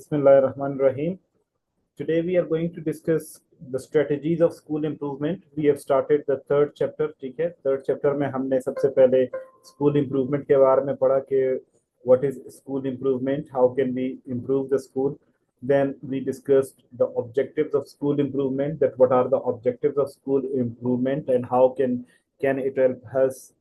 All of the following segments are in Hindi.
Bismillahirrahmanirrahim. Today we are going to discuss the strategies of school improvement. We have started the third chapter. ठीक है, third chapter में हमने सबसे पहले school improvement के बारे में पढ़ा कि what is school improvement, how can we improve the school. Then we discussed the objectives of school improvement, that what are the objectives of school improvement and how can it help us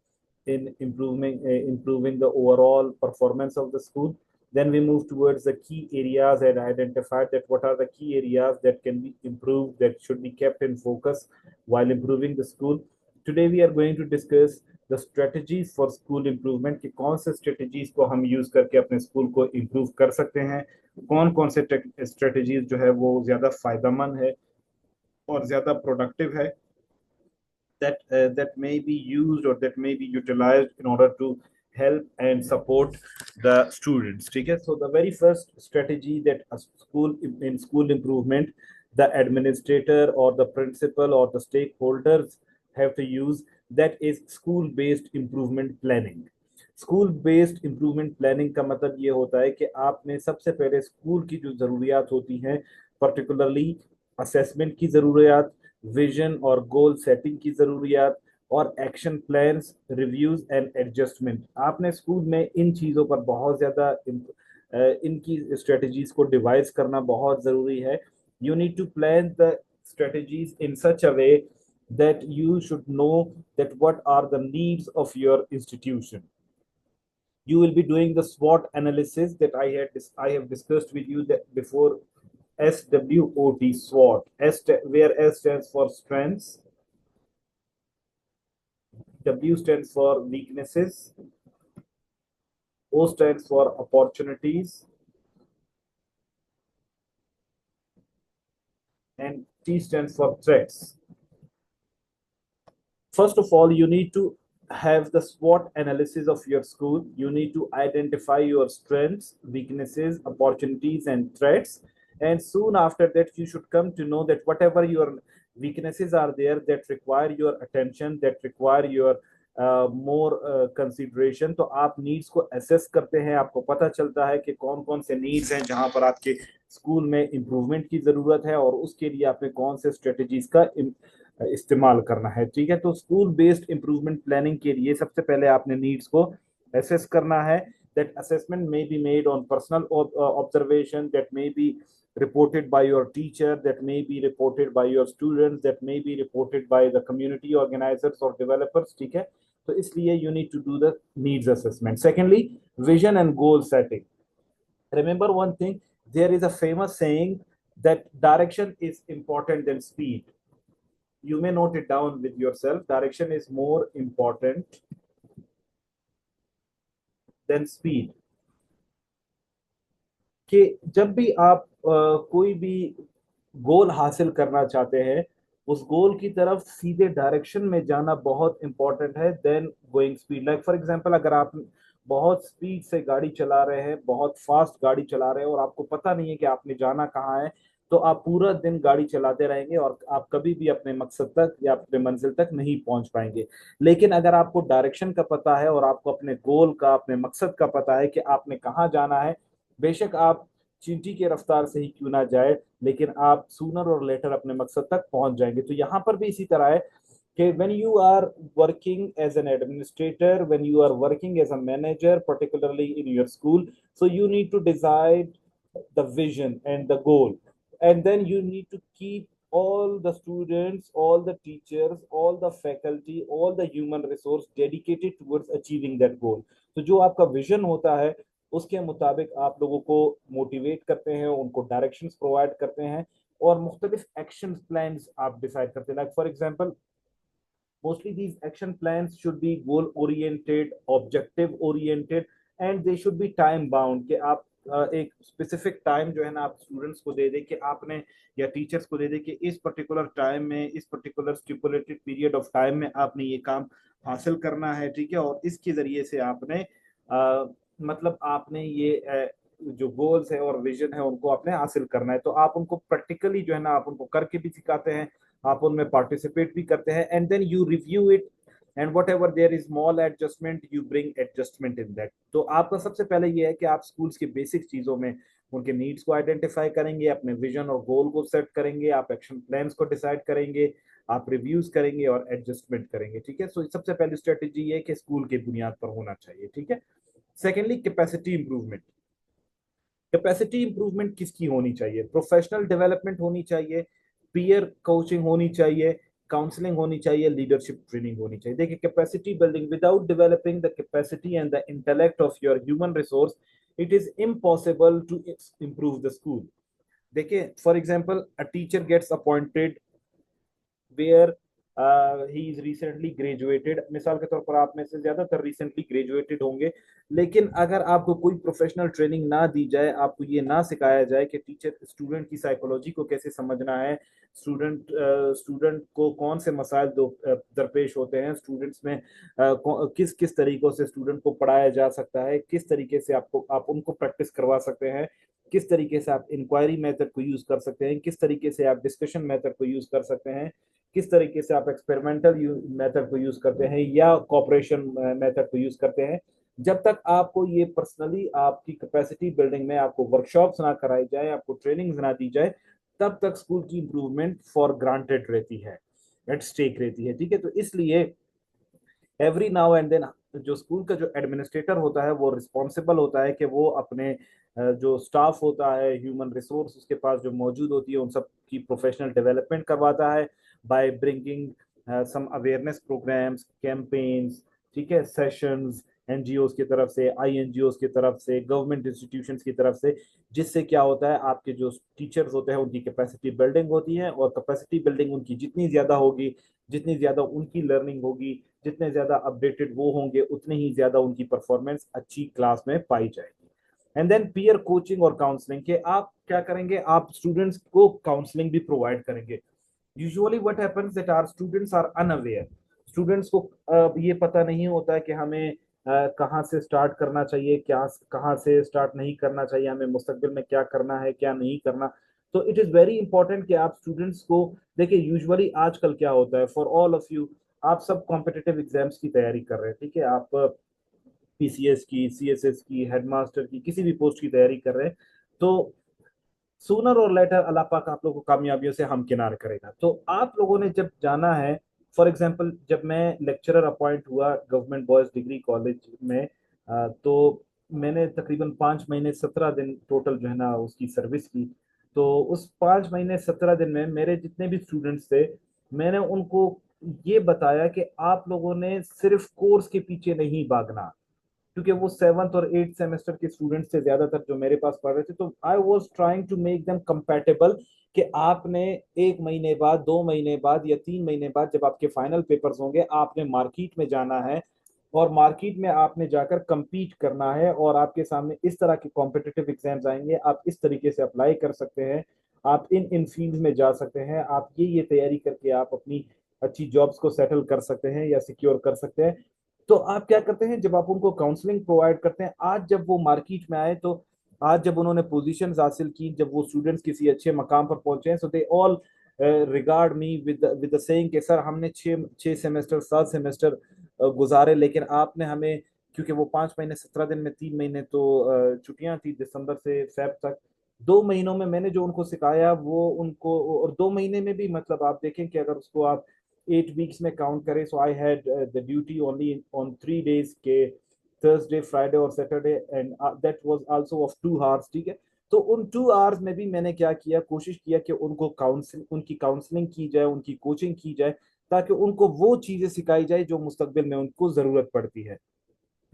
in improving the overall performance of the school. Then we move towards the key areas and identify that what are the key areas that can be improved, that should be kept in focus while improving the school. Today we are going to discuss the strategies for school improvement, कि कौन से strategies को हम use करके अपने school को improve कर सकते हैं, कौन कौन से strategies जो है वो ज़्यादा फायदेमंद है और ज़्यादा productive है, that may be used or that may be utilized in order to help and support the students. Okay, so the very first strategy that a school in school improvement, the administrator or the principal or the stakeholders have to use, that is school based improvement planning. School based improvement planning का मतलब ये होता है कि आपने सबसे पहले स्कूल की जो ज़रूरियात होती हैं, पर्टिकुलरली असेसमेंट की ज़रूरियात, विजन और गोल सेटिंग की ज़रूरियात और action plans, reviews and adjustment, आपने स्कूल में इन चीज़ों पर बहुत ज़्यादा इनकी स्ट्रेटजीज को डिवाइस करना बहुत ज़रूरी है. You need to plan the strategies in such a way that you should know that what are the needs of your institution. You will be doing the SWOT analysis that I have discussed with you that before. SWOT, SWOT, where S stands for strengths, W stands for weaknesses, O stands for opportunities, and T stands for threats. First of all, you need to have the SWOT analysis of your school. You need to identify your strengths, weaknesses, opportunities, and threats. And soon after that, you should come to know that whatever your weaknesses are there that require your attention, that require your more consideration, तो आप needs को assess करते हैं. आपको पता चलता है कि कौन कौन से needs हैं जहां पर आपके स्कूल में improvement की जरूरत है और उसके लिए आपने कौन से strategies का इस्तेमाल करना है. ठीक है, तो स्कूल बेस्ड इंप्रूवमेंट प्लानिंग के लिए सबसे पहले आपने नीड्स को असेस करना है. That assessment may be made on personal observation, that may be reported by your teacher, that may be reported by your students, that may be reported by the community organizers or developers. ठीक है, तो इसलिए you need to do the needs assessment. Secondly, vision and goal setting. Remember one thing, there is a famous saying that direction is important than speed. You may note it down with yourself. Direction is more important than speed. कि जब भी आप कोई भी गोल हासिल करना चाहते हैं, उस गोल की तरफ सीधे डायरेक्शन में जाना बहुत इंपॉर्टेंट है then going speed. Like for example, अगर आप बहुत स्पीड से गाड़ी चला रहे हैं, बहुत फास्ट गाड़ी चला रहे हैं और आपको पता नहीं है कि आपने जाना कहाँ है, तो आप पूरा दिन गाड़ी चलाते रहेंगे और आप कभी भी अपने मकसद तक या अपने मंजिल तक नहीं पहुंच पाएंगे. लेकिन अगर आपको डायरेक्शन का पता है और आपको अपने गोल का, अपने मकसद का पता है कि आपने कहाँ जाना है, बेशक आप चींटी की रफ्तार से ही क्यों ना जाए, लेकिन आप सूनर और लेटर अपने मकसद तक पहुंच जाएंगे. तो यहाँ पर भी इसी तरह है कि when you are working as an administrator, when you are working as a manager, particularly in your school, so you need to decide the vision and the goal, and then you need to keep all the students, all the teachers, all the faculty, all the human resource dedicated towards achieving that goal. तो जो आपका विजन होता है उसके मुताबिक आप लोगों को मोटिवेट करते हैं, उनको डायरेक्शंस प्रोवाइड करते हैं और मुख्तलिफ एक्शन प्लान्स आप डिसाइड करते हैं. Like for example, mostly these action plans should be goal oriented, objective oriented, and they should be time bound. कि आप एक स्पेसिफिक टाइम जो है ना आप स्टूडेंट्स को दे दे कि आपने या टीचर्स को दे दे कि इस पर्टिकुलर टाइम में, इस particular stipulated period of time में आपने ये काम हासिल करना है. ठीक है, और इसके जरिए से आपने मतलब आपने ये जो गोल्स है और विजन है उनको आपने हासिल करना है. तो आप उनको प्रैक्टिकली जो है ना आप उनको करके भी सिखाते हैं, आप उनमें पार्टिसिपेट भी करते हैं, and then you review it and whatever there is small adjustment you bring adjustment in that. तो आपका सबसे पहले ये है कि आप स्कूल्स के बेसिक चीजों में उनके नीड्स को आइडेंटिफाई करेंगे, अपने विजन और गोल को सेट करेंगे, आप एक्शन प्लान्स को डिसाइड करेंगे, आप रिव्यूज करेंगे और एडजस्टमेंट करेंगे। ठीक है, सो सबसे पहली स्ट्रेटेजी ये कि स्कूल की बुनियाद पर होना चाहिए। ठीक है, secondly capacity improvement. Capacity improvement किसकी होनी चाहिए? प्रोफेशनल डेवलपमेंट होनी चाहिए, पीयर कोचिंग होनी चाहिए, काउंसलिंग होनी चाहिए, लीडरशिप ट्रेनिंग होनी चाहिए। देखिए, capacity building, without developing the capacity and the intellect of your human resource, it is impossible to improve the school. देखिए, फॉर एग्जाम्पल, a teacher gets appointed where he is recently graduated. मिसाल के तौर पर आप में से ज्यादातर रिसेंटली ग्रेजुएटेड होंगे, लेकिन अगर आपको कोई प्रोफेशनल ट्रेनिंग ना दी जाए, आपको ये ना सिखाया जाए कि टीचर स्टूडेंट की साइकोलॉजी को कैसे समझना है, स्टूडेंट को कौन से मसाइल दरपेश होते हैं, स्टूडेंट्स में किस किस तरीकों से स्टूडेंट को पढ़ाया जा सकता है, किस तरीके से आप उनको प्रैक्टिस करवा सकते हैं, किस तरीके से आप इंक्वायरी मेथड को यूज कर सकते हैं, किस तरीके से आप डिस्कशन मेथड को यूज कर सकते हैं, किस तरीके से आप एक्सपेरिमेंटल मेथड को यूज करते हैं या कॉपरेशन मेथड को यूज करते हैं। जब तक आपको ये पर्सनली आपकी कैपेसिटी बिल्डिंग में आपको वर्कशॉप्स ना कराई जाए, आपको ट्रेनिंग ना दी जाए, तब तक स्कूल की इंप्रूवमेंट फॉर ग्रांटेड रहती है, एट स्टेक रहती है। ठीक है, तो इसलिए एवरी नाउ एंड देन जो स्कूल का जो एडमिनिस्ट्रेटर होता है वो रिस्पॉन्सिबल होता है कि वो अपने जो स्टाफ होता है, ह्यूमन रिसोर्स उसके पास जो मौजूद होती है, उन सब की प्रोफेशनल डेवलपमेंट करवाता है by bringing some awareness programmes, campaigns, ठीक है, सेशंस, एनजीओज की तरफ से, आईएनजीओज की तरफ से, गवर्नमेंट इंस्टीट्यूशंस की तरफ से, जिससे क्या होता है, आपके जो टीचर्स होते हैं उनकी कैपेसिटी बिल्डिंग होती है, और कैपेसिटी बिल्डिंग उनकी जितनी ज्यादा होगी, जितनी ज्यादा उनकी लर्निंग होगी, जितने ज्यादा अपडेटेड वो होंगे, उतने ही ज्यादा उनकी परफॉर्मेंस अच्छी क्लास में पाई जाएगी। एंड देन पीयर कोचिंग और काउंसलिंग के आप क्या करेंगे, आप स्टूडेंट्स को काउंसलिंग भी प्रोवाइड करेंगे। Usually what happens that our students are unaware. Students को ये पता नहीं होता है कि हमें कहाँ से स्टार्ट करना चाहिए, क्या कहाँ से स्टार्ट नहीं करना चाहिए, हमें मुस्तकबिल में क्या करना है, क्या नहीं करना। तो इट इज वेरी इंपॉर्टेंट कि आप स्टूडेंट्स को देखिए। यूजुअली आजकल क्या होता है, फॉर ऑल ऑफ यू, आप सब कॉम्पिटिटिव एग्जाम्स की तैयारी कर रहे हैं, ठीक है, आप पीसीएस की, सीएसएस की, हेडमास्टर की, किसी भी पोस्ट की तैयारी कर रहे हैं, तो सूनर और लेटर अल्लाह पाक आप लोगों को कामयाबियों से हमकिनार करेगा। तो आप लोगों ने जब जाना है, फॉर एग्जांपल, जब मैं लेक्चरर अपॉइंट हुआ गवर्नमेंट बॉयज डिग्री कॉलेज में, तो मैंने तकरीबन 5 महीने 17 दिन टोटल जो है ना उसकी सर्विस की। तो उस 5 महीने 17 दिन में मेरे जितने भी स्टूडेंट्स थे, मैंने उनको ये बताया कि आप लोगों ने सिर्फ कोर्स के पीछे नहीं भागना, क्योंकि वो 7th और 8th सेमेस्टर के स्टूडेंट्स थे ज्यादातर जो मेरे पास पढ़ रहे थे। तो I was trying to make them compatible कि आपने 1 महीने बाद, 2 महीने बाद या 3 महीने बाद जब आपके फाइनल पेपर्स होंगे, आपने मार्केट में जाना है, और मार्केट में आपने जाकर compete करना है, और आपके सामने इस तरह के कॉम्पिटिटिव एग्जाम्स आएंगे, आप इस तरीके से अप्लाई कर सकते हैं, आप इन इन फील्ड में जा सकते हैं, आप ये तैयारी करके आप अपनी अच्छी जॉब्स को सेटल कर सकते हैं या सिक्योर कर सकते हैं। तो आप क्या करते हैं, जब आप उनको काउंसलिंग प्रोवाइड करते हैं, आज जब वो मार्केट में आए, तो आज जब उन्होंने पोजीशंस हासिल की, जब वो स्टूडेंट्स किसी अच्छे मकाम पर पहुंचे हैं, so they all regard me with the saying कि सर, हमने 6 सेमेस्टर 7 सेमेस्टर गुजारे, लेकिन आपने हमें, क्योंकि वो 5 महीने 17 दिन में 3 महीने तो छुट्टियां थी, दिसंबर से फेब तक, 2 महीनों में मैंने जो उनको सिखाया वो उनको, और 2 महीने में भी, मतलब आप देखें कि अगर उसको आप 8 वीक्स में काउंट करें, so I had the duty only on 3 days के, थर्सडे, फ्राइडे और Saturday, and that was also of 2 hours. ठीक है, तो उन 2 आवर्स में भी मैंने क्या किया, कोशिश किया कि उनकी काउंसलिंग की जाए, उनकी कोचिंग की जाए, ताकि उनको वो चीजें सिखाई जाए जो मुस्तकबिल में उनको जरूरत पड़ती है।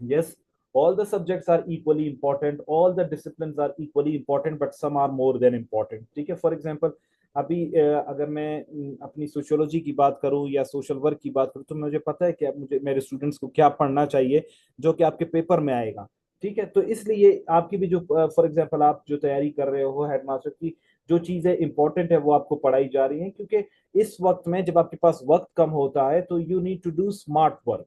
Yes, all the subjects are equally important, all the disciplines are equally important, but some are more than important. ठीक है, फॉर एग्जाम्पल, अभी अगर मैं अपनी सोशियोलॉजी की बात करूं या सोशल वर्क की बात करूं, तो मुझे पता है कि मुझे मेरे स्टूडेंट्स को क्या पढ़ना चाहिए जो कि आपके पेपर में आएगा। ठीक है, तो इसलिए आपकी भी जो, फॉर एग्जाम्पल, आप जो तैयारी कर रहे हो हेडमास्टर की, जो चीजें इंपॉर्टेंट है वो आपको पढ़ाई जा रही हैं, क्योंकि इस वक्त में जब आपके पास वक्त कम होता है, तो you need to do smart work.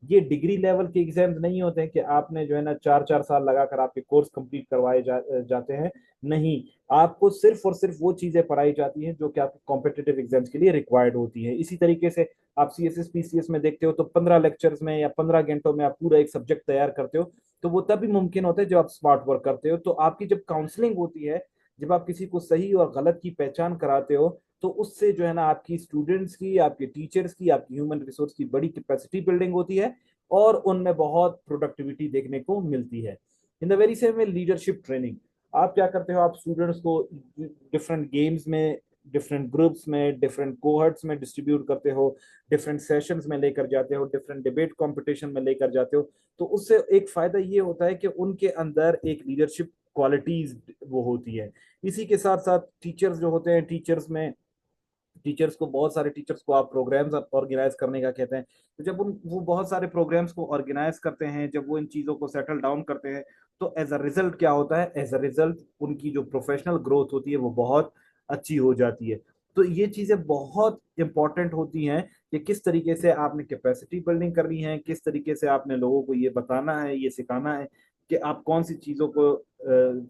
ये डिग्री लेवल के एग्जाम्स नहीं होते हैं कि आपने जो है ना 4 4 साल लगाकर आपके कोर्स कंप्लीट करवाए जाते हैं। नहीं, आपको सिर्फ और सिर्फ वो चीजें पढ़ाई जाती हैं जो कि आपके कॉम्पिटिटिव एग्जाम्स के लिए रिक्वायर्ड होती है। इसी तरीके से आप सीएसएस पीसीएस में देखते हो, तो 15 लेक्चर्स में या 15 घंटों में आप पूरा एक सब्जेक्ट तैयार करते हो। तो वो तभी मुमकिन होता है जब आप स्मार्ट वर्क करते हो। तो आपकी जब काउंसलिंग होती है, जब आप किसी को सही और गलत की पहचान कराते हो, तो उससे जो है ना आपकी स्टूडेंट्स की, आपके टीचर्स की, आपकी ह्यूमन रिसोर्स की बड़ी कैपेसिटी बिल्डिंग होती है और उनमें बहुत प्रोडक्टिविटी देखने को मिलती है। In the very same way leadership training, आप क्या करते हो, आप स्टूडेंट्स को डिफरेंट गेम्स में, डिफरेंट ग्रुप्स में, डिफरेंट कोहर्ट्स में डिस्ट्रीब्यूट करते हो, डिफरेंट सेशंस में लेकर जाते हो, डिफरेंट डिबेट कंपटीशन में लेकर जाते हो। तो उससे एक फायदा ये होता है कि उनके अंदर एक लीडरशिप क्वालिटीज वो होती है। इसी के साथ साथ टीचर्स जो होते हैं, टीचर्स को, बहुत सारे टीचर्स को आप प्रोग्राम्स ऑर्गेनाइज करने का कहते हैं। तो जब वो बहुत सारे प्रोग्राम्स को ऑर्गेनाइज करते हैं, जब वो इन चीज़ों को सेटल डाउन करते हैं, तो एज अ रिजल्ट क्या होता है, एज अ रिजल्ट उनकी जो प्रोफेशनल ग्रोथ होती है वो बहुत अच्छी हो जाती है। तो ये चीज़ें बहुत इंपॉर्टेंट होती हैं कि किस तरीके से आपने कैपेसिटी बिल्डिंग करनी है, किस तरीके से आपने लोगों को ये बताना है, ये सिखाना है कि आप कौन सी चीज़ों को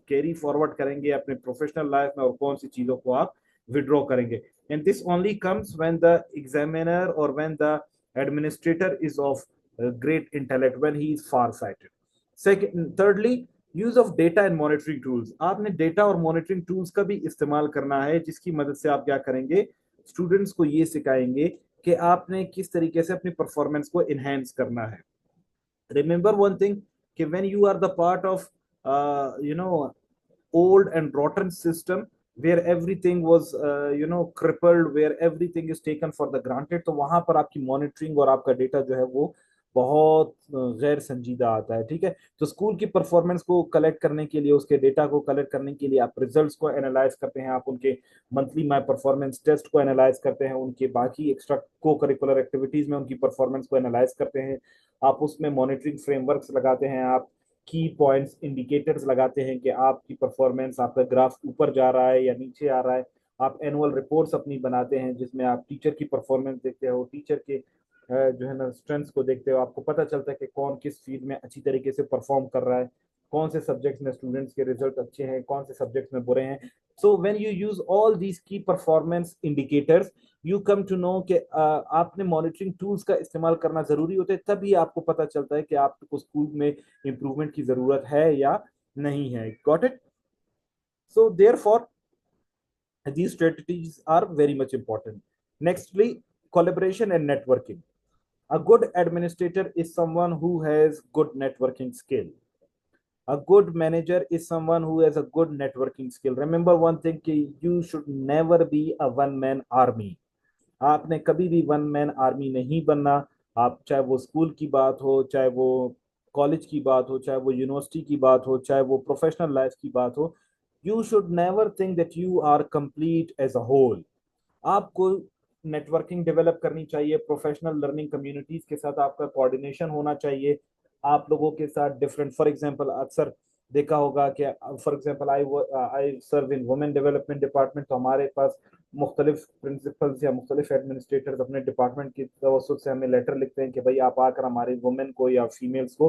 कैरी फॉरवर्ड करेंगे अपने प्रोफेशनल लाइफ में और कौन सी चीज़ों को आप विड्रॉ करेंगे। And this only comes when the examiner or when the administrator is of great intellect, when he is far sighted. Thirdly, use of data and monitoring tools, आपने डेटा और मॉनिटरिंग टूल्स का भी इस्तेमाल करना है, जिसकी मदद से आप क्या करेंगे, स्टूडेंट्स को ये सिखाएंगे कि आपने किस तरीके से अपनी परफॉर्मेंस को इनहेंस करना है। Remember one thing, कि when you are the part of old and rotten system where everything was crippled, where everything is taken for the granted, तो वहां पर आपकी मॉनिटरिंग और आपका डेटा जो है वो बहुत गैर संजीदा आता है। ठीक है, तो स्कूल की परफॉर्मेंस को कलेक्ट करने के लिए, उसके डेटा को कलेक्ट करने के लिए आप रिजल्ट्स को एनालाइज करते हैं, आप उनके मंथली माई परफॉर्मेंस टेस्ट को एनालाइज करते हैं, उनके बाकी एक्स्ट्रा को करिकुलर एक्टिविटीज में उनकी परफॉर्मेंस को एनालाइज करते हैं, आप उसमें मॉनिटरिंग फ्रेमवर्क्स लगाते हैं, आप की पॉइंट्स इंडिकेटर्स लगाते हैं कि आपकी परफॉर्मेंस, आपका ग्राफ ऊपर जा रहा है या नीचे आ रहा है। आप एनुअल रिपोर्ट्स अपनी बनाते हैं जिसमें आप टीचर की परफॉर्मेंस देखते हो, टीचर के जो है ना स्ट्रेंथ्स को देखते हो, आपको पता चलता है कि कौन किस फील्ड में अच्छी तरीके से परफॉर्म कर रहा है, कौन से सब्जेक्ट्स में स्टूडेंट्स के रिजल्ट अच्छे हैं, कौन से सब्जेक्ट्स में बुरे हैं। So when you use all these key performance indicators, you come to know कि आपने मॉनिटरिंग टूल्स का इस्तेमाल करना जरूरी होता है, तभी आपको पता चलता है कि आपको स्कूल में इंप्रूवमेंट की जरूरत है या नहीं है। Got it? So therefore these strategies are very much important. Nextly, collaboration and networking. A good administrator is someone who has good networking skill. A good manager is someone who has a good networking skill. Remember one thing, you should never be a one man army. आपने कभी भी वन मैन आर्मी नहीं बनना। आप, चाहे वो स्कूल की बात हो, चाहे वो कॉलेज की बात हो, चाहे वो यूनिवर्सिटी की बात हो, चाहे वो प्रोफेशनल लाइफ की बात हो, you should never think that you are complete as a whole. आपको नेटवर्किंग डेवलप करनी चाहिए, प्रोफेशनल लर्निंग कम्युनिटीज के साथ आपका कोऑर्डिनेशन होना चाहिए, आप लोगों के साथ डिफरेंट, फॉर एग्जांपल अक्सर देखा होगा कि for example I serve in women development department, तो हमारे पास मुख्तलिफ प्रिंसिपल्स या मुख्तलिफ एडमिनिस्ट्रेटर्स अपने डिपार्टमेंट की तवज्जुह से हमें लेटर लिखते हैं कि भाई आप आकर हमारे वुमेन को या फीमेल्स को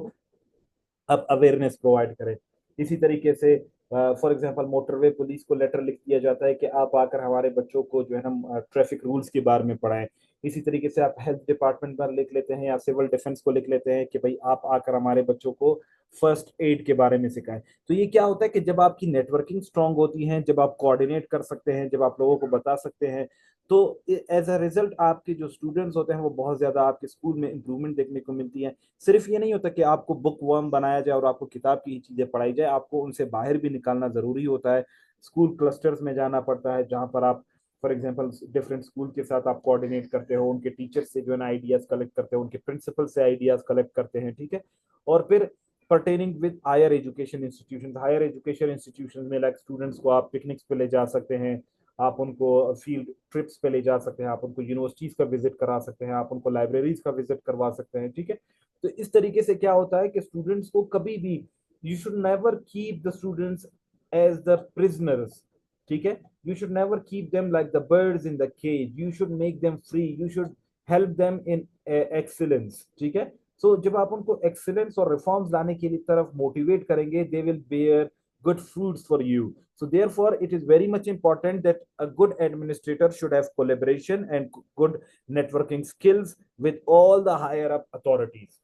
अब अवेयरनेस प्रोवाइड करें। इसी तरीके से फॉर एग्जांपल मोटरवे पुलिस को लेटर लिख दिया जाता है कि आप आकर हमारे बच्चों को जो है ना ट्रैफिक रूल्स के बारे में पढ़ाएं। इसी तरीके से आप हेल्थ डिपार्टमेंट पर लिख लेते हैं या सिविल डिफेंस को लिख लेते हैं कि भाई आप आकर हमारे बच्चों को फर्स्ट एड के बारे में सिखाएं। तो ये क्या होता है कि जब आपकी नेटवर्किंग स्ट्रांग होती है, जब आप कोऑर्डिनेट कर सकते हैं, जब आप लोगों को बता सकते हैं, तो एज अ रिजल्ट आपके जो स्टूडेंट्स होते हैं वो बहुत ज्यादा आपके स्कूल में इंप्रूवमेंट देखने को मिलती है। सिर्फ ये नहीं होता कि आपको बुक वर्म बनाया जाए और आपको किताब की ही चीजें पढ़ाई जाए, आपको उनसे बाहर भी निकालना जरूरी होता है। स्कूल क्लस्टर्स में जाना पड़ता है जहां पर आप फॉर एग्जांपल डिफरेंट स्कूल के साथ आप कोऑर्डिनेट करते हो, उनके टीचर्स से जो है ना आइडियाज कलेक्ट करते हो, उनके प्रिंसिपल से आइडियाज कलेक्ट करते हैं। ठीक है, और फिर pertaining with higher education institutions में लाइक स्टूडेंट्स को आप पिकनिक्स पे ले जा सकते हैं, आप उनको फील्ड ट्रिप्स पे ले जा सकते हैं, आप उनको यूनिवर्सिटीज का विजिट करा सकते हैं, आप उनको लाइब्रेरीज का विजिट करवा सकते हैं। ठीक है, तो इस तरीके से क्या होता है कि स्टूडेंट्स को कभी भी, you should never keep the students as the prisoners. ठीक है, you should never keep them like the birds in the cage, you should make them free, you should help them in excellence. ठीक है, सो जब आप उनको एक्सीलेंस और रिफॉर्म्स लाने के लिए तरफ मोटिवेट करेंगे, they will bear good fruits for you. So therefore it is very much important that a good administrator should have collaboration and good networking skills with all the higher up authorities.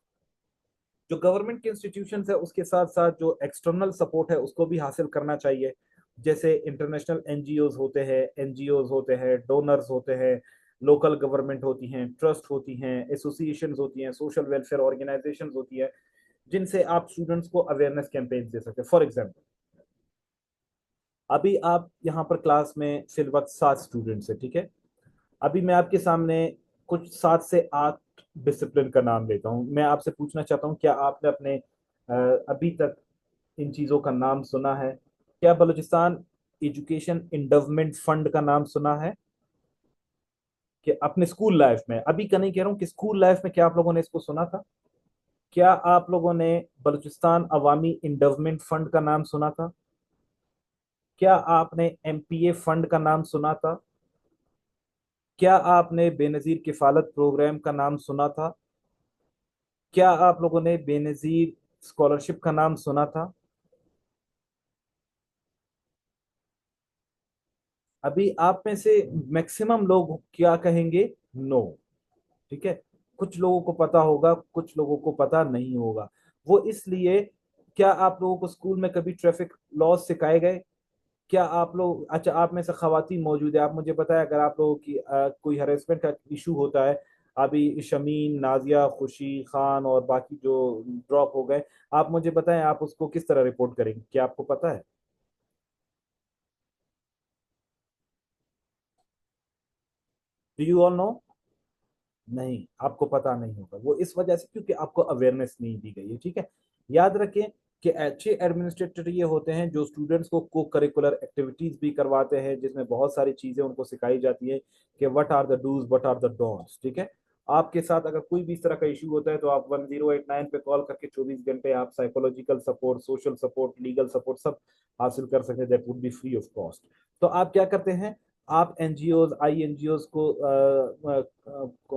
जो गवर्नमेंट के इंस्टीट्यूशंस है उसके साथ साथ जो एक्सटर्नल सपोर्ट है उसको भी हासिल करना चाहिए। जैसे इंटरनेशनल एनजीओज होते हैं, डोनर्स होते हैं, लोकल गवर्नमेंट होती हैं, ट्रस्ट होती हैं, एसोसिएशंस होती हैं, सोशल वेलफेयर ऑर्गेनाइजेशंस होती है, जिनसे आप स्टूडेंट्स को अवेयरनेस कैंपेन दे सकते हैं। फॉर एग्जाम्पल, अभी आप यहाँ पर क्लास में सिर्फ 7 स्टूडेंट्स है, ठीक है। अभी मैं आपके सामने कुछ 7 से 8 डिसिप्लिन का नाम लेता हूँ। मैं आपसे पूछना चाहता हूँ, क्या आपने अपने अभी तक इन चीजों का नाम सुना है? क्या बलूचिस्तान एजुकेशन इंडवमेंट फंड का नाम सुना है? कि अपने स्कूल लाइफ में, अभी का नहीं कह रहा हूँ, कि स्कूल लाइफ में क्या आप लोगों ने इसको सुना था? क्या आप लोगों ने बलूचिस्तान अवामी इंडवमेंट फंड का नाम सुना था? क्या आपने एमपीए फंड का नाम सुना था? क्या आपने बेनजीर किफालत प्रोग्राम का नाम सुना था? क्या आप लोगों ने बेनजीर स्कॉलरशिप का नाम सुना था? अभी आप में से मैक्सिमम लोग क्या कहेंगे? नो। ठीक है। कुछ लोगों को पता होगा, कुछ लोगों को पता नहीं होगा। वो इसलिए, क्या आप लोगों को स्कूल में कभी ट्रैफिक लॉज सिखाए गए? क्या आप लोग, अच्छा, आप में से खवातीन मौजूद है, आप मुझे बताएं, अगर आप लोगों की कोई हरेसमेंट का इशू होता है, अभी शमीन, नाजिया, खुशी खान और बाकी जो ड्रॉप हो गए, आप मुझे बताएं, आप उसको किस तरह रिपोर्ट करेंगे? क्या आपको पता है? Do you all know? नहीं, आपको पता नहीं होगा। वो इस वजह से क्योंकि आपको अवेयरनेस नहीं दी गई है, ठीक है। याद रखें कि अच्छे एडमिनिस्ट्रेटर ये होते हैं जो स्टूडेंट्स को को करिकुलर एक्टिविटीज भी करवाते हैं, जिसमें बहुत सारी चीजें उनको सिखाई जाती है कि what are the dos, what are the don'ts, ठीक है। आपके साथ अगर कोई भी इस तरह का इशू होता है तो आप 1089 पे कॉल करके 24 घंटे आप psychological support, social support, legal support सब हासिल कर सकते हैं। That would be free of cost. तो आप क्या करते हैं? आप एनजीओज, आई एनजीओज को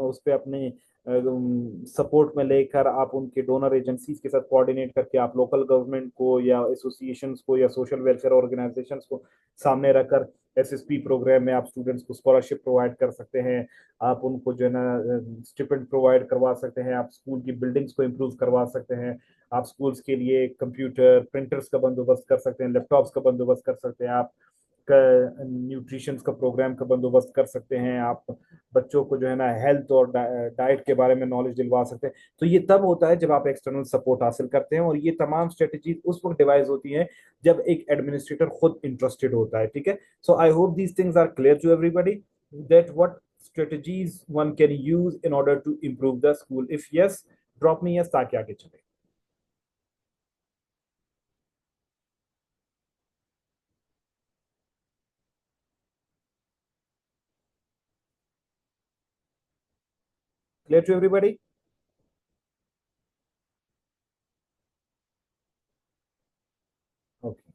उस पे अपने सपोर्ट में लेकर, आप उनके डोनर एजेंसीज के साथ कोऑर्डिनेट करके, आप लोकल गवर्नमेंट को या एसोसिएशंस को या सोशल वेलफेयर ऑर्गेनाइजेशंस को सामने रखकर एसएसपी प्रोग्राम में आप स्टूडेंट्स को स्कॉलरशिप प्रोवाइड कर सकते हैं। आप उनको जो है ना स्टिपेंड प्रोवाइड करवा सकते हैं, आप स्कूल की बिल्डिंग्स को इम्प्रूव करवा सकते हैं, आप स्कूल्स के लिए कंप्यूटर प्रिंटर्स का बंदोबस्त कर सकते हैं, लैपटॉप्स का बंदोबस्त कर सकते हैं, आप न्यूट्रिशन का प्रोग्राम का बंदोबस्त कर सकते हैं, आप बच्चों को जो है ना हेल्थ और डाइट के बारे में नॉलेज दिलवा सकते हैं। तो ये तब होता है जब आप एक्सटर्नल सपोर्ट हासिल करते हैं, और ये तमाम स्ट्रेटेजीज उस वक्त डिवाइस होती हैं जब एक एडमिनिस्ट्रेटर खुद इंटरेस्टेड होता है, ठीक है। So I hope these things are clear to everybody, that what strategies one can use in order to improve the school. If yes, drop me yes ताकि आगे चले। Clear to everybody? Okay.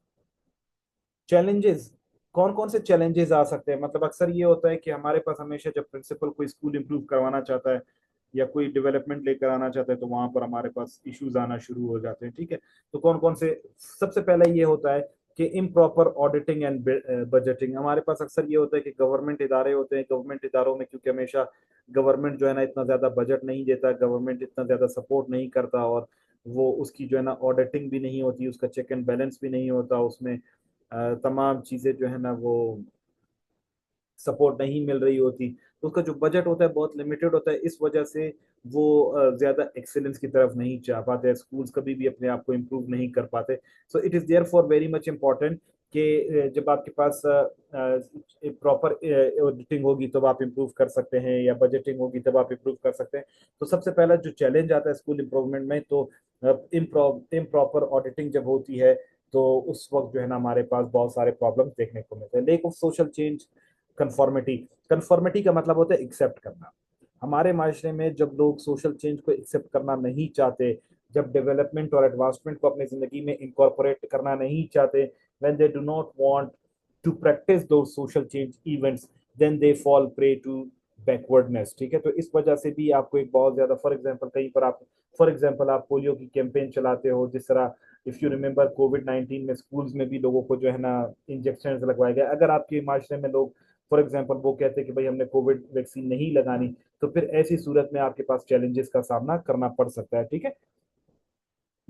Challenges, कौन कौन से चैलेंजेस आ सकते हैं? मतलब अक्सर ये होता है कि हमारे पास हमेशा जब प्रिंसिपल कोई स्कूल इंप्रूव करवाना चाहता है या कोई डेवलपमेंट लेकर आना चाहता है तो वहां पर हमारे पास इश्यूज आना शुरू हो जाते हैं, ठीक है। तो कौन कौन से? सबसे पहले ये होता है कि इम्प्रॉपर ऑडिटिंग एंड बजटिंग। हमारे पास अक्सर ये होता है कि गवर्नमेंट इदारे होते हैं, गवर्नमेंट इदारों में क्योंकि हमेशा गवर्नमेंट जो है ना इतना ज्यादा बजट नहीं देता, गवर्नमेंट इतना ज्यादा सपोर्ट नहीं करता, और वो उसकी जो है ना ऑडिटिंग भी नहीं होती, उसका चेक एंड बैलेंस भी नहीं होता, उसमें तमाम चीजें जो है ना वो सपोर्ट नहीं मिल रही होती, तो उसका जो बजट होता है बहुत लिमिटेड होता है। इस वजह से वो ज्यादा एक्सेलेंस की तरफ नहीं जा पाते, स्कूल्स कभी भी अपने आप को इम्प्रूव नहीं कर पाते। So it is therefore very much important कि जब आपके पास प्रॉपर ऑडिटिंग होगी तब आप इम्प्रूव कर सकते हैं, या बजटिंग होगी तब आप इम्प्रूव कर सकते हैं। तो सबसे पहला जो चैलेंज आता है स्कूल इम्प्रूवमेंट में, तो इम्प्रॉपर ऑडिटिंग जब होती है तो उस वक्त जो है ना हमारे पास बहुत सारे प्रॉब्लम्स देखने को मिलते हैं। Lake of social change, conformity. Conformity का मतलब होता है एक्सेप्ट करना। हमारे माशरे में जब लोग सोशल चेंज को एक्सेप्ट करना नहीं चाहते, जब डेवलपमेंट और एडवांसमेंट को अपनी जिंदगी में इंकॉर्पोरेट करना नहीं चाहते, when they do not want to practice those social change events, then they fall prey to backwardness, ठीक है। तो इस वजह से भी आपको एक बहुत ज्यादा, फॉर एग्जांपल आप पोलियो की कैंपेन चलाते हो, जिस तरह इफ यू रिमेंबर कोविड 19 में स्कूल्स में भी लोगों को जो है ना इंजेक्शन लगवाए गए। अगर आपके माशरे में लोग फॉर एग्जाम्पल वो कहते हैं कि भाई हमने कोविड वैक्सीन नहीं लगानी, तो फिर ऐसी सूरत में आपके पास चैलेंजेस का सामना करना पड़ सकता है, ठीक है।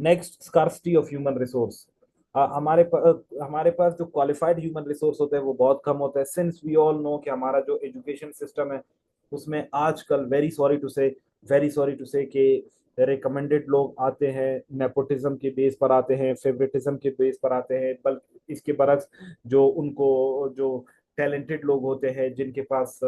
Next, scarcity of human resource. हमारे पास जो क्वालिफाइड ह्यूमन रिसोर्स होते हैं वो बहुत कम होता है, सिंस वी ऑल नो कि हमारा जो एजुकेशन सिस्टम है उसमें आजकल, वेरी सॉरी टू से कि रिकमेंडेड लोग आते हैं, नेपोटिज्म के बेस पर आते हैं, फेवरेटिज्म के बेस पर आते हैं, बल्कि इसके बरक्स जो टैलेंटेड लोग होते हैं, जिनके पास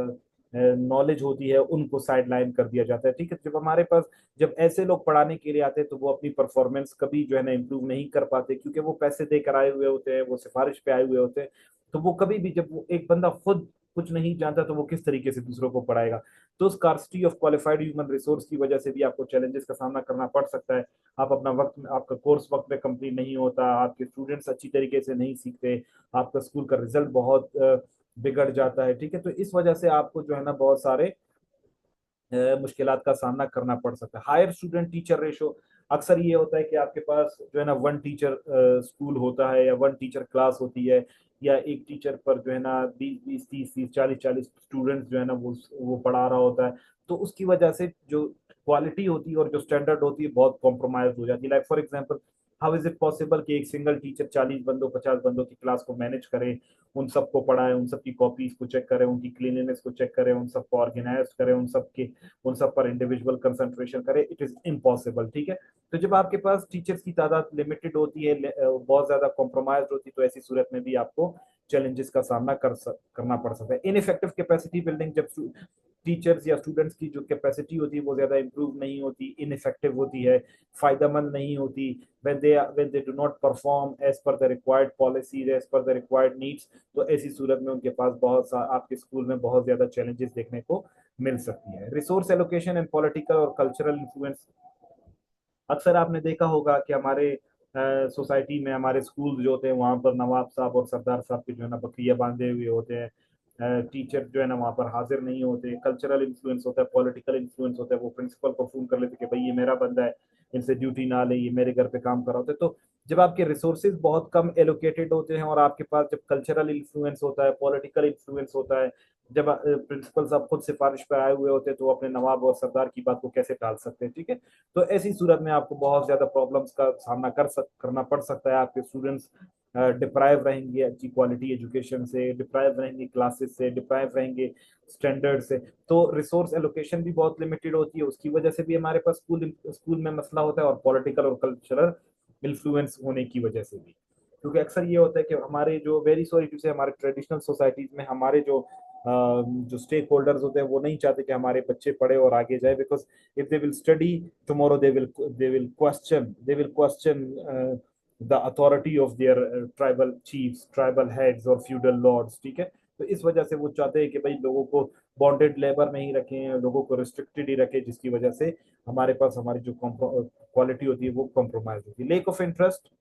नॉलेज होती है, उनको साइड लाइन कर दिया जाता है। ठीक है, जब ऐसे लोग पढ़ाने के लिए आते हैं तो वो अपनी परफॉर्मेंस कभी जो है ना इम्प्रूव नहीं कर पाते, क्योंकि वो पैसे देकर आए हुए होते हैं, वो सिफारिश पे आए हुए होते हैं। तो वो कभी भी, जब वो एक बंदा खुद कुछ नहीं जानता तो वो किस तरीके से दूसरों को पढ़ाएगा। तो scarcity of qualified human resource की वजह से भी आपको चैलेंजेस का सामना करना पड़ सकता है। आप अपना वक्त, आपका कोर्स वक्त में कंप्लीट नहीं होता, आपके स्टूडेंट्स अच्छी तरीके से नहीं सीखते, आपका स्कूल का रिजल्ट बहुत बिगड़ जाता है। ठीक है, तो इस वजह से आपको जो है ना बहुत सारे मुश्किलात का सामना करना पड़ सकता है। हायर स्टूडेंट टीचर रेशो, अक्सर ये होता है कि आपके पास जो है ना वन टीचर स्कूल होता है या वन टीचर क्लास होती है, या एक टीचर पर जो है ना 20 20 30 30 40 40 स्टूडेंट्स जो है ना वो पढ़ा रहा होता है। तो उसकी वजह से जो क्वालिटी होती है और जो स्टैंडर्ड होती है बहुत कॉम्प्रोमाइज हो जाती है। Like for example, how is it possible कि एक सिंगल टीचर 40 बंदों 50 बंदों की क्लास को मैनेज करे, उन सबको पढ़ाए, उन सबकी कॉपीज को चेक करें, उनकी क्लीनिनेस को चेक करें, उन सबको ऑर्गेनाइज करें, उन सब पर इंडिविजुअल कंसंट्रेशन करे, इट इज इम्पॉसिबल। ठीक है, तो जब आपके पास टीचर्स की तादाद लिमिटेड होती है, बहुत ज्यादा कॉम्प्रोमाइज होती है, तो ऐसी सूरत में भी आपको चैलेंजेस का सामना करना पड़ सकता है। इनइफेक्टिव कैपेसिटी बिल्डिंग, जब टीचर्स या स्टूडेंट्स की जो कैपेसिटी होती है वो ज्यादा इंप्रूव नहीं होती, इनइफेक्टिव होती है, फायदेमंद नहीं होती, when they do not perform as per the required policies, as per the required needs, तो ऐसी सूरत में उनके पास आपके स्कूल में बहुत ज्यादा चैलेंजेस देखने को मिल सकती है। रिसोर्स एलोकेशन एंड पॉलिटिकल और कल्चरल इन्फ्लुएंस, अक्सर आपने देखा होगा कि हमारे सोसाइटी में हमारे स्कूल जो होते हैं वहां पर नवाब साहब और सरदार साहब के जो है ना बकरियां बांधे हुए होते हैं, टीचर जो है ना वहां पर हाजिर नहीं होते, कल्चरल इन्फ्लुएंस होता है, पॉलिटिकल इन्फ्लुएंस होता है, वो प्रिंसिपल को फोन कर लेते कि भाई ये मेरा बंदा है, इनसे ड्यूटी ना ले, ये मेरे घर पे काम कर रहा होता है। तो जब आपके रिसोर्सेज बहुत कम एलोकेटेड होते हैं और आपके पास जब कल्चरल इन्फ्लुएंस होता है, पॉलिटिकल इन्फ्लुएंस होता है, जब प्रिंसिपल साहब खुद सिफारिश पर आए हुए होते हैं, तो वो अपने नवाब और सरदार की बात को कैसे टाल सकते हैं। ठीक है, तो ऐसी सूरत में आपको बहुत ज्यादा प्रॉब्लम्स का सामना करना पड़ सकता है। आपके स्टूडेंट्स डिप्राइव रहेंगे अच्छी क्वालिटी एजुकेशन से, डिप्राइव रहेंगे क्लासेस से, डिप्राइव रहेंगे स्टैंडर्ड से। तो रिसोर्स एलोकेशन भी बहुत लिमिटेड होती है, उसकी वजह से भी हमारे पास स्कूल में मसला होता है, और पॉलिटिकल और कल्चरल इन्फ्लुएंस होने की वजह से भी। क्योंकि अक्सर ये होता है कि हमारे जो, वेरी सॉरी टू से, हमारे ट्रेडिशनल सोसाइटीज में हमारे जो स्टेक होल्डर्स होते हैं वो नहीं चाहते कि हमारे बच्चे पढ़े और आगे जाए, because if they will study tomorrow, they will question the authority of their tribal chiefs, tribal heads और feudal lords। ठीक है, तो इस वजह से वो चाहते हैं कि भाई लोगों को बॉन्डेड लेबर में ही रखें, लोगों को रिस्ट्रिक्टेड ही रखें, जिसकी वजह से हमारे पास हमारी जो क्वालिटी होती है वो कॉम्प्रोमाइज होती है। Lake of interest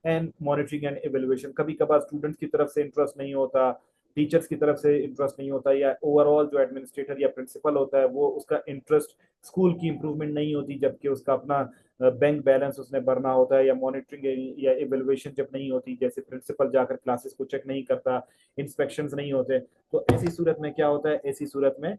and monitoring and evaluation, कभी कभार स्टूडेंट्स की तरफ से इंटरेस्ट नहीं होता, टीचर्स की तरफ से इंटरेस्ट नहीं होता, या ओवरऑल जो एडमिनिस्ट्रेटर या प्रिंसिपल होता है वो उसका इंटरेस्ट स्कूल की इंप्रूवमेंट नहीं होती, जबकि उसका अपना बैंक बैलेंस उसने भरना होता है, या मॉनिटरिंग या इवेल्युएशन जब नहीं होती, जैसे प्रिंसिपल जाकर क्लासेस को चेक नहीं करता, इंस्पेक्शंस नहीं होते, तो ऐसी सूरत में क्या होता है, ऐसी सूरत में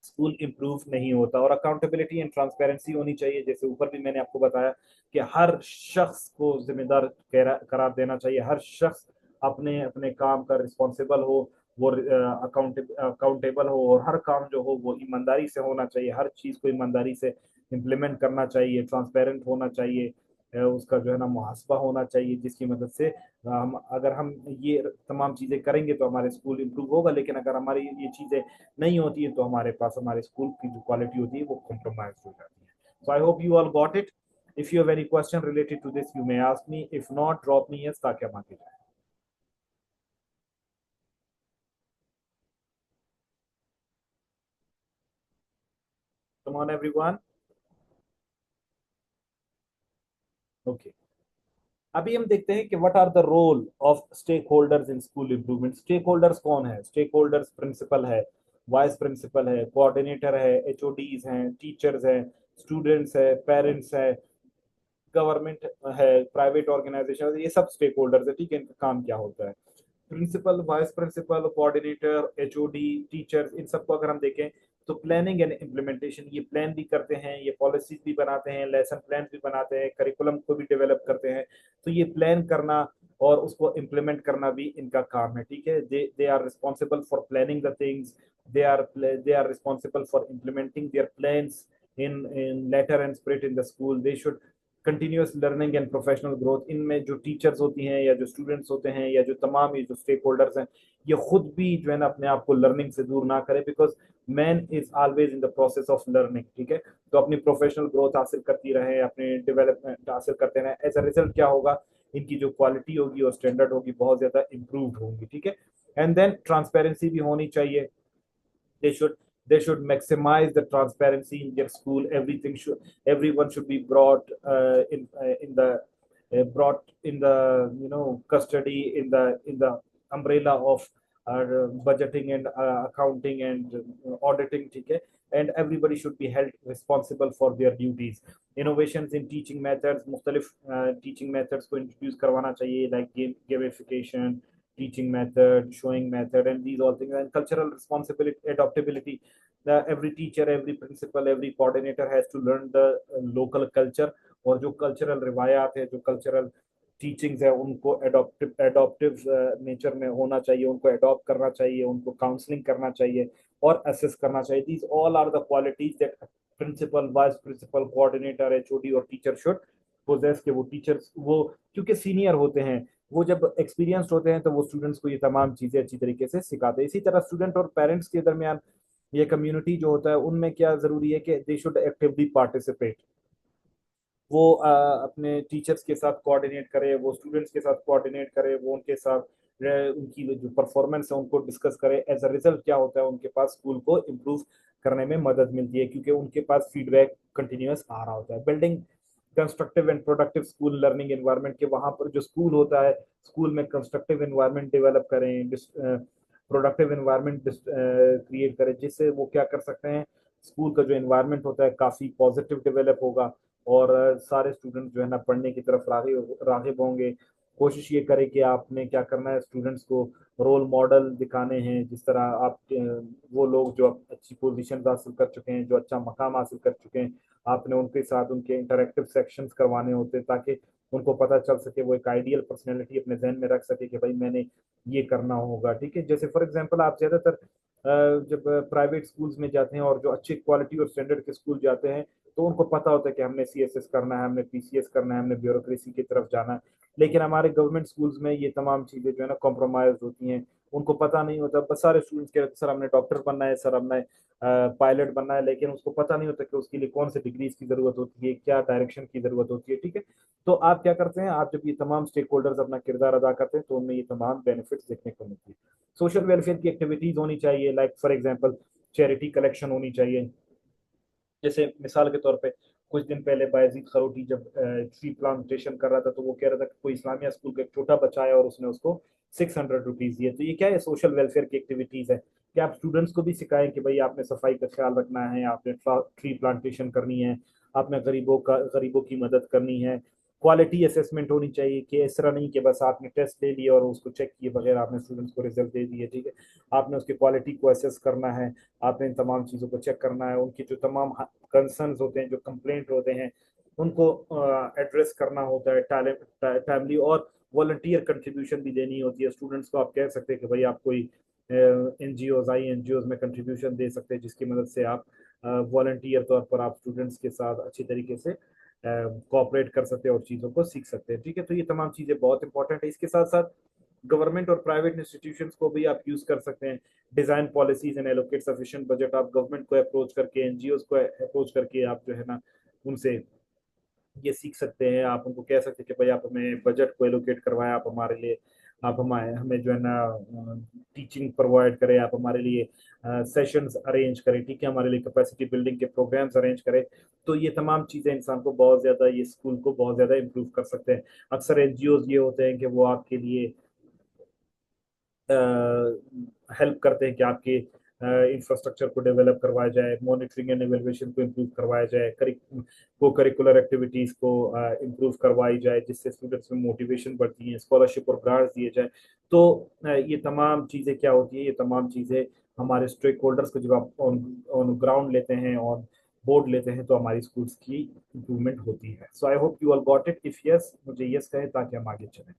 स्कूल इंप्रूव नहीं होता। और अकाउंटेबिलिटी एंड ट्रांसपेरेंसी होनी चाहिए, जैसे ऊपर भी मैंने आपको बताया कि हर शख्स को जिम्मेदार करार देना चाहिए, हर शख्स अपने अपने काम का रिस्पॉन्सिबल हो, वो अकाउंटेबल हो, और हर काम जो हो वो ईमानदारी से होना चाहिए, हर चीज को ईमानदारी से इम्प्लीमेंट करना चाहिए, ट्रांसपेरेंट होना चाहिए, उसका जो है ना मुहासबा होना चाहिए, जिसकी मदद से अगर हम ये तमाम चीजें करेंगे तो हमारे स्कूल इंप्रूव होगा। लेकिन अगर हमारी ये चीजें नहीं होती है तो हमारे पास हमारे स्कूल की जो क्वालिटी होती है वो कॉम्प्रोमाइज हो जाती है। So I hope you all got it. If you have any question related to this you may ask me, if not drop me yes, ताकि हम आगे जाए। Come on everyone. ओके, अभी हम देखते हैं कि what are the role of stakeholders in school improvement. Stakeholders कौन है? स्टेक होल्डर्स प्रिंसिपल है, वाइस प्रिंसिपल है, कोऑर्डिनेटर है, एचओडीज हैं, टीचर्स हैं, स्टूडेंट्स है, पेरेंट्स है, गवर्नमेंट है, प्राइवेट ऑर्गेनाइजेशन, ये सब स्टेक होल्डर्स है। ठीक है, इनका काम क्या होता है? Principal, vice principal, coordinator, HOD, teachers, इन सबको अगर हम देखें तो प्लानिंग एंड इम्प्लीमेंटेशन, ये प्लान भी करते हैं, ये पॉलिसीज भी बनाते हैं, लेसन प्लान भी बनाते हैं, करिकुलम को भी डेवलप करते हैं। तो ये प्लान करना और उसको इम्प्लीमेंट करना भी इनका काम है, ठीक है। They are responsible for planning the things, they are responsible for implementing their plans in letter and spirit in the school. They should continuous learning and professional growth, इनमें जो टीचर्स होती हैं या जो स्टूडेंट्स होते हैं या जो तमाम ये जो स्टेक होल्डर्स हैं, ये खुद भी जो है ना अपने आप को लर्निंग से दूर ना करें, because man is always in the process of learning, ठीक है। तो अपनी प्रोफेशनल ग्रोथ हासिल करती रहे, अपने डेवलपमेंट हासिल करते रहे। एज अ रिजल्ट क्या होगा, इनकी जो क्वालिटी होगी और स्टैंडर्ड होगी बहुत ज्यादा इंप्रूव होंगी, ठीक है। एंड देन ट्रांसपेरेंसी भी होनी चाहिए। they should they should maximize the transparency in their school. Everyone should be brought in the brought in the custody in the umbrella of budgeting and accounting and auditing, ठीक है। and everybody should be held responsible for their duties. Innovations in teaching methods, मुख्तलिफ teaching methods को introduce करवाना चाहिए, like gamification, teaching method, showing method, and these all things, and cultural responsibility, adaptability. Every teacher, every principal, every coordinator has to learn the local culture, और जो कल्चरल रिवायात है, जो कल्चरल टीचिंग्स है, उनको एडॉप्टिव नेचर में होना चाहिए, उनको एडॉप्ट करना चाहिए, उनको काउंसलिंग करना चाहिए और असेस करना चाहिए। These all are the qualities that principal, vice principal, coordinator, HOD और टीचर शुड पोजेस, के वो टीचर्स वो क्योंकि सीनियर होते हैं, वो जब एक्सपीरियंस्ड होते हैं तो वो स्टूडेंट्स को ये तमाम चीजें अच्छी तरीके से सिखाते हैं। इसी तरह स्टूडेंट और पेरेंट्स के दरमियान ये कम्युनिटी जो होता है, उनमें क्या जरूरी है कि दे शुड एक्टिवली पार्टिसिपेट। वो अपने टीचर्स के साथ कोऑर्डिनेट करे, वो स्टूडेंट्स के साथ कोऑर्डिनेट करे, वो उनके साथ उनकी जो परफॉर्मेंस है उनको डिस्कस करे। एज अ रिजल्ट क्या होता है, उनके पास स्कूल को इम्प्रूव करने में मदद मिलती है, क्योंकि उनके पास फीडबैक कंटिन्यूअस आ रहा होता है। Building constructive and productive school learning environment, के वहां पर जो स्कूल होता है, स्कूल में कंस्ट्रक्टिव एनवायरनमेंट डेवलप करें, प्रोडक्टिव एनवायरनमेंट क्रिएट करें, जिससे वो क्या कर सकते हैं, स्कूल का जो एनवायरनमेंट होता है काफी पॉजिटिव डेवलप होगा और सारे स्टूडेंट जो है ना पढ़ने की तरफ रागिब होंगे। कोशिश ये करें कि आपने क्या करना है, स्टूडेंट्स को रोल मॉडल दिखाने हैं, जिस तरह आप वो लोग जो अच्छी पोजीशन हासिल कर चुके हैं, जो अच्छा मकाम हासिल कर चुके हैं, आपने उनके साथ उनके इंटरेक्टिव सेक्शंस करवाने होते हैं, ताकि उनको पता चल सके, वो एक आइडियल पर्सनैलिटी अपने जहन में रख सके कि भाई मैंने ये करना होगा, ठीक है। जैसे फॉर एग्जांपल आप ज्यादातर जब प्राइवेट स्कूल्स में जाते हैं और जो अच्छी क्वालिटी और स्टैंडर्ड के स्कूल जाते हैं, तो उनको पता होता है कि हमने सीएसएस करना है, हमने पीसीएस करना है, हमने ब्यूरोक्रेसी की तरफ जाना है। लेकिन हमारे गवर्नमेंट स्कूल्स में ये तमाम चीजें जो है ना कॉम्प्रोमाइज होती हैं, उनको पता नहीं होता। बस सारे स्टूडेंट्स के सर हमने डॉक्टर बनना है, सर हमने पायलट बनना है, लेकिन उसको पता नहीं होता कि उसके लिए कौन से डिग्रीज की जरूरत होती है, क्या डायरेक्शन की जरूरत होती है, ठीक है। तो आप क्या करते हैं, आप जब ये तमाम स्टेक होल्डर्स अपना किरदार अदा करते हैं तो उनमें ये तमाम बेनिफिट्स देखने को मिलती है। सोशल वेलफेयर की एक्टिविटीज होनी चाहिए, like for example charity collection होनी चाहिए। जैसे मिसाल के तौर पे कुछ दिन पहले बायजीद खरोटी जब ट्री प्लांटेशन कर रहा था, तो वो कह रहा था कि कोई इस्लामिया स्कूल का एक छोटा बच्चा आया और उसने उसको 600 रुपीज दिए। तो ये क्या है, सोशल वेलफेयर की एक्टिविटीज है कि आप स्टूडेंट्स को भी सिखाएं कि भाई आपने सफाई का ख्याल रखना है, आपने ट्री प्लांटेशन करनी है, आपने गरीबों की मदद करनी है। क्वालिटी असेसमेंट होनी चाहिए कि इस तरह नहीं कि बस आपने टेस्ट ले लिया और उसको चेक किए बगैर आपने स्टूडेंट्स को रिजल्ट दे दिए, ठीक है। आपने उसकी क्वालिटी को असेस करना है, आपने इन तमाम चीज़ों को चेक करना है, उनकी जो तमाम कंसर्न्स होते हैं, जो कंप्लेंट होते हैं, उनको एड्रेस करना होता है टाइमली। और वॉलंटियर कंट्रीब्यूशन भी देनी होती है स्टूडेंट्स को। आप कह सकते हैं कि भाई आप कोई एनजीओज एनजीओज में कंट्रीब्यूशन दे सकते हैं, जिसकी मदद से आप वॉलंटियर तौर पर आप स्टूडेंट्स के साथ अच्छी तरीके से कोऑपरेट कर सकते हैं और चीज़ों को सीख सकते हैं, ठीक है। तो ये तमाम चीज़ें बहुत इंपॉर्टेंट है। इसके साथ साथ गवर्नमेंट और प्राइवेट इंस्टीट्यूशंस को भी आप यूज कर सकते हैं। Design policies and allocate sufficient budget, आप गवर्नमेंट को अप्रोच करके, एनजीओ को अप्रोच करके आप जो है ना उनसे ये सीख सकते हैं। आप उनको कह सकते हैं कि भाई आप हमें बजट को एलोकेट करवाएं, आप हमारे लिए, आप हमारे हमें जो है ना टीचिंग प्रोवाइड करें, आप हमारे लिए सेशंस अरेंज करें, ठीक है, हमारे लिए कैपेसिटी बिल्डिंग के प्रोग्राम्स अरेंज करें। तो ये तमाम चीज़ें इंसान को बहुत ज़्यादा, ये स्कूल को बहुत ज़्यादा इम्प्रूव कर सकते हैं। अक्सर एनजीओ ये होते हैं कि वो आपके लिए हेल्प करते हैं कि आपके इंफ्रास्ट्रक्चर को डेवलप करवाया जाए, मॉनिटरिंग एंड एवेल्युएशन को इम्प्रूव करवाया जाए, को करिकुलर एक्टिविटीज को इम्प्रूव करवाई जाए, जिससे स्टूडेंट्स में मोटिवेशन बढ़ती है, स्कॉलरशिप और ग्रांट्स दिए जाए। तो ये तमाम चीज़ें क्या होती है, ये तमाम चीज़ें हमारे स्टेक होल्डर्स को जब आप ऑन ऑन ग्राउंड लेते हैं, ऑन बोर्ड लेते हैं, तो हमारी स्कूल्स की इम्प्रूवमेंट होती है. So I hope you all got it. If yes, मुझे यस कहें ताकि हम आगे चलें.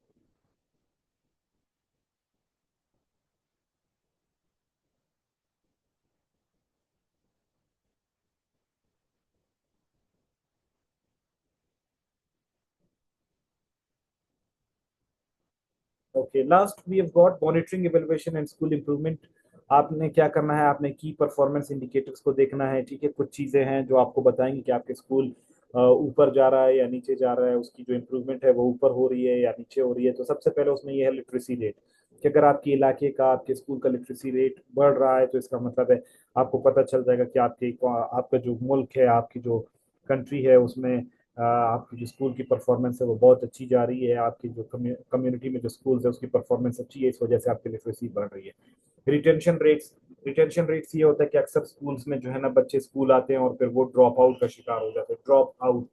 Okay, last we have got monitoring, evaluation and school improvement. आपने क्या करना है, आपने की परफॉर्मेंस इंडिकेटर्स को देखना है. ठीक है, कुछ चीजें हैं जो आपको बताएंगे कि आपके स्कूल ऊपर जा रहा है या नीचे जा रहा है, उसकी जो इम्प्रूवमेंट है वो ऊपर हो रही है या नीचे हो रही है. तो सबसे पहले उसमें ये है लिटरेसी रेट, कि अगर आपके इलाके का, आपके स्कूल का लिटरेसी रेट बढ़ रहा है तो इसका मतलब है, आपको पता चल जाएगा कि आपका जो मुल्क है, आपकी जो कंट्री है, उसमें आपकी जो स्कूल की परफॉर्मेंस है वो बहुत अच्छी जा रही है. आपकी जो कम्युनिटी में जो स्कूल्स है उसकी परफॉर्मेंस अच्छी है, इस वजह से आपकी लिटरेसी बढ़ रही है. रिटेंशन रेट्स, रिटेंशन रेट्स ये होता है कि अक्सर स्कूल्स में जो है ना, बच्चे स्कूल आते हैं और फिर वो ड्रॉप आउट का शिकार हो जाते हैं. ड्रॉप आउट,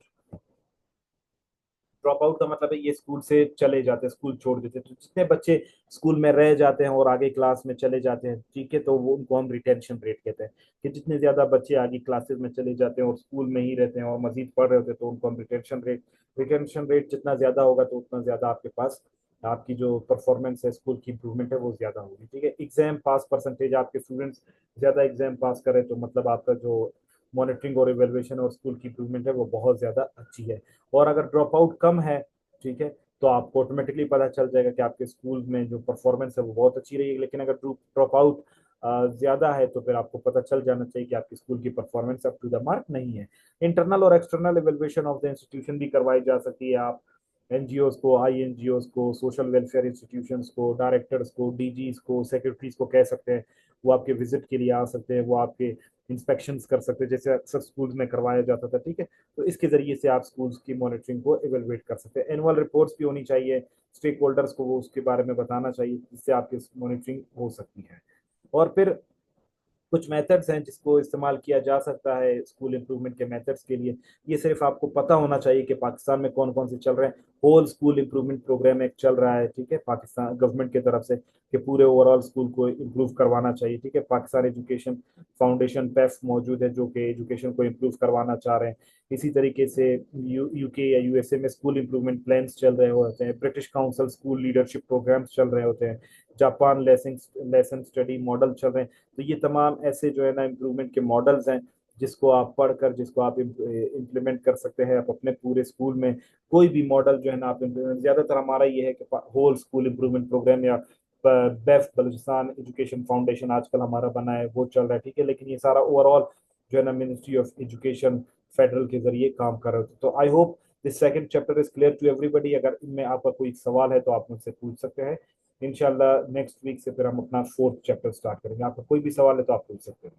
ड्रॉप आउट का मतलब है ये स्कूल से चले जाते हैं, स्कूल छोड़ देते हैं. तो जितने बच्चे स्कूल में रह जाते हैं और आगे क्लास में चले जाते हैं, ठीक है, तो वो उनको हम रिटेंशन रेट कहते हैं. कि जितने ज्यादा बच्चे आगे क्लासेस में चले जाते हैं और स्कूल में ही रहते हैं और मजीद पढ़ रहे होते हैं, तो उनको हम रिटेंशन रेट जितना ज्यादा होगा तो उतना ज्यादा आपके पास आपकी जो परफॉर्मेंस है, स्कूल की इंप्रूवमेंट है, वो ज्यादा होगी. ठीक है, एग्जाम पास परसेंटेज, आपके स्टूडेंट्स ज्यादा एग्जाम पास करें तो मतलब आपका जो मॉनिटरिंग और इवेल्युएशन और स्कूल की इंप्रूवमेंट है वो बहुत ज्यादा अच्छी है. और अगर ड्रॉप आउट कम है, ठीक है, तो आपको ऑटोमेटिकली पता चल जाएगा कि आपके स्कूल में जो परफॉर्मेंस है वो बहुत अच्छी रही है. लेकिन अगर ड्रॉप आउट ज्यादा है तो फिर आपको पता चल जाना चाहिए कि आपकी स्कूल की performance up to the mark नहीं है. इंटरनल और external evaluation of the institution भी करवाई जा सकती है. आप एनजीओस को, आई एनजीओस को, सोशल वेलफेयर इंस्टीट्यूशंस को, डायरेक्टर्स को, डीजीज को, सेक्रेटरीज को कह सकते हैं. वो आपके विजिट के लिए आ सकते हैं, वो आपके इंस्पेक्शंस कर सकते हैं, जैसे अक्सर स्कूल में करवाया जाता था. ठीक है, तो इसके जरिए से आप स्कूल्स की मॉनिटरिंग को इवेलुएट कर सकते हैं. एनुअल रिपोर्ट्स भी होनी चाहिए, स्टेक होल्डर्स को वो उसके बारे में बताना चाहिए, जिससे आपकी मॉनिटरिंग हो सकती है. और फिर कुछ मेथड्स हैं जिसको इस्तेमाल किया जा सकता है स्कूल इंप्रूवमेंट के मेथड्स के लिए. ये सिर्फ आपको पता होना चाहिए कि पाकिस्तान में कौन कौन से चल रहे हैं. होल स्कूल इंप्रूवमेंट प्रोग्राम एक चल रहा है, ठीक है, पाकिस्तान गवर्नमेंट की तरफ से, कि पूरे ओवरऑल स्कूल को इम्प्रूव करवाना चाहिए. ठीक है, पाकिस्तान एजुकेशन फाउंडेशन पैफ मौजूद है जो कि एजुकेशन को इम्प्रूव करवाना चाह रहे हैं. इसी तरीके से यूके या यूएसए में स्कूल इंप्रूवमेंट प्लान्स चल रहे होते हैं. British Council school leadership programmes चल रहे होते हैं. Japan lesson lesson study model चल रहे हैं. तो ये तमाम ऐसे जो है ना इम्प्रूवमेंट के मॉडल्स हैं, जिसको आप पढ़कर, जिसको आप इम्प्लीमेंट कर सकते हैं आप अपने पूरे स्कूल में. कोई भी मॉडल जो है ना आप इम्प्लीमेंट, ज्यादातर हमारा ये है कि होल स्कूल इम्प्रूवमेंट प्रोग्राम या बेफ बलूचिस्तान एजुकेशन फाउंडेशन आजकल हमारा बना है, वो चल रहा है. ठीक है, लेकिन ये सारा ओवरऑल जो है ना मिनिस्ट्री ऑफ एजुकेशन फेडरल के जरिए काम कर रहे होते. तो I hope this second chapter is clear to everybody. अगर इनमें आपका कोई सवाल है तो आप मुझसे पूछ सकते हैं. इंशाल्लाह नेक्स्ट वीक से फिर हम अपना फोर्थ चैप्टर स्टार्ट करेंगे. आपका कोई भी सवाल है तो आप पूछ सकते हैं.